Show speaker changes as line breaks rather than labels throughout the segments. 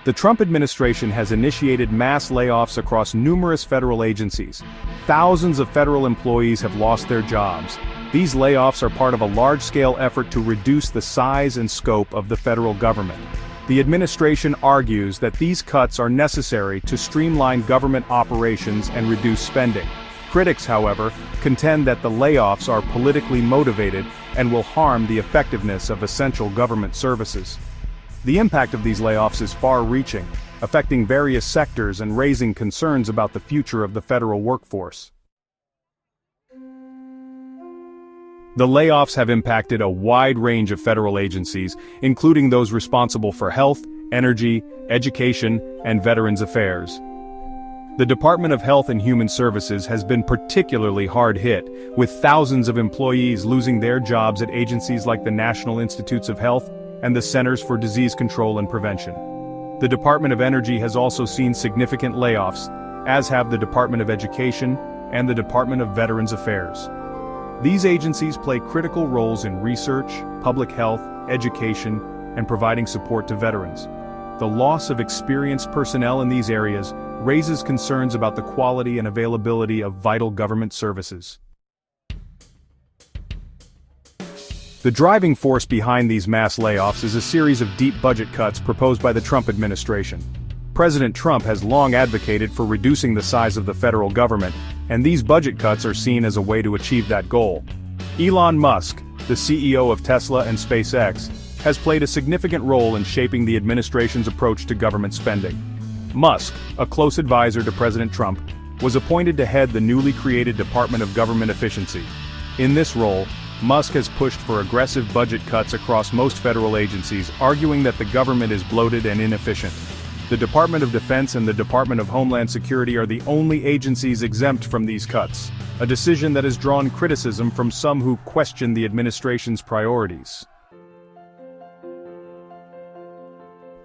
The Trump administration has initiated mass layoffs across numerous federal agencies. Thousands of federal employees have lost their jobs. These layoffs are part of a large-scale effort to reduce the size and scope of the federal government. The administration argues that these cuts are necessary to streamline government operations and reduce spending. Critics, however, contend that the layoffs are politically motivated and will harm the effectiveness of essential government services. The impact of these layoffs is far-reaching, affecting various sectors and raising concerns about the future of the federal workforce. The layoffs have impacted a wide range of federal agencies, including those responsible for health, energy, education, and veterans affairs. The Department of Health and Human Services has been particularly hard hit, with thousands of employees losing their jobs at agencies like the National Institutes of Health and the Centers for Disease Control and Prevention. The Department of Energy has also seen significant layoffs, as have the Department of Education and the Department of Veterans Affairs. These agencies play critical roles in research, public health, education, and providing support to veterans. The loss of experienced personnel in these areas raises concerns about the quality and availability of vital government services. The driving force behind these mass layoffs is a series of deep budget cuts proposed by the Trump administration. President Trump has long advocated for reducing the size of the federal government, and these budget cuts are seen as a way to achieve that goal. Elon Musk, the CEO of Tesla and SpaceX, has played a significant role in shaping the administration's approach to government spending. Musk, a close advisor to President Trump, was appointed to head the newly created Department of Government Efficiency. In this role, Musk has pushed for aggressive budget cuts across most federal agencies, arguing that the government is bloated and inefficient. The Department of Defense and the Department of Homeland Security are the only agencies exempt from these cuts, a decision that has drawn criticism from some who question the administration's priorities.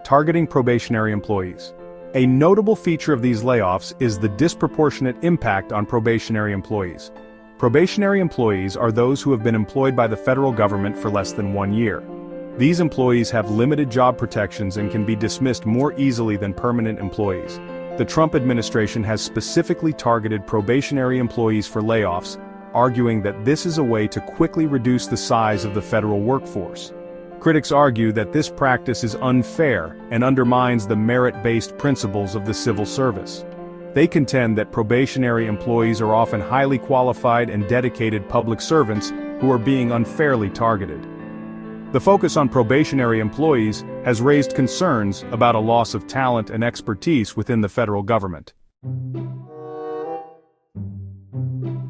Targeting probationary employees. A notable feature of these layoffs is the disproportionate impact on probationary employees. Probationary employees are those who have been employed by the federal government for less than 1 year. These employees have limited job protections and can be dismissed more easily than permanent employees. The Trump administration has specifically targeted probationary employees for layoffs, arguing that this is a way to quickly reduce the size of the federal workforce. Critics argue that this practice is unfair and undermines the merit-based principles of the civil service. They contend that probationary employees are often highly qualified and dedicated public servants who are being unfairly targeted. The focus on probationary employees has raised concerns about a loss of talent and expertise within the federal government.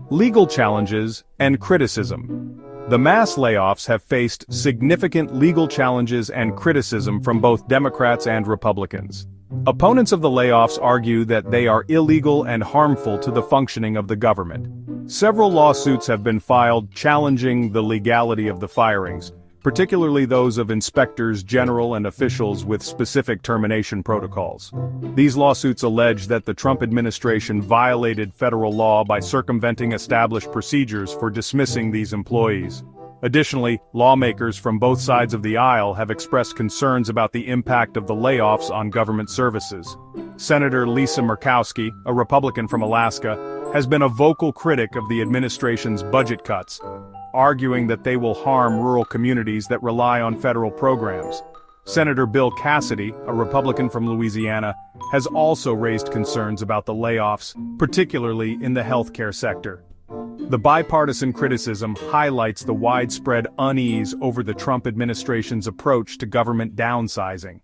Legal challenges and criticism. The mass layoffs have faced significant legal challenges and criticism from both Democrats and Republicans. Opponents of the layoffs argue that they are illegal and harmful to the functioning of the government. Several lawsuits have been filed challenging the legality of the firings, particularly those of inspectors general and officials with specific termination protocols. These lawsuits allege that the Trump administration violated federal law by circumventing established procedures for dismissing these employees. Additionally, lawmakers from both sides of the aisle have expressed concerns about the impact of the layoffs on government services. Senator Lisa Murkowski, a Republican from Alaska, has been a vocal critic of the administration's budget cuts, arguing that they will harm rural communities that rely on federal programs. Senator Bill Cassidy, a Republican from Louisiana, has also raised concerns about the layoffs, particularly in the healthcare sector. The bipartisan criticism highlights the widespread unease over the Trump administration's approach to government downsizing.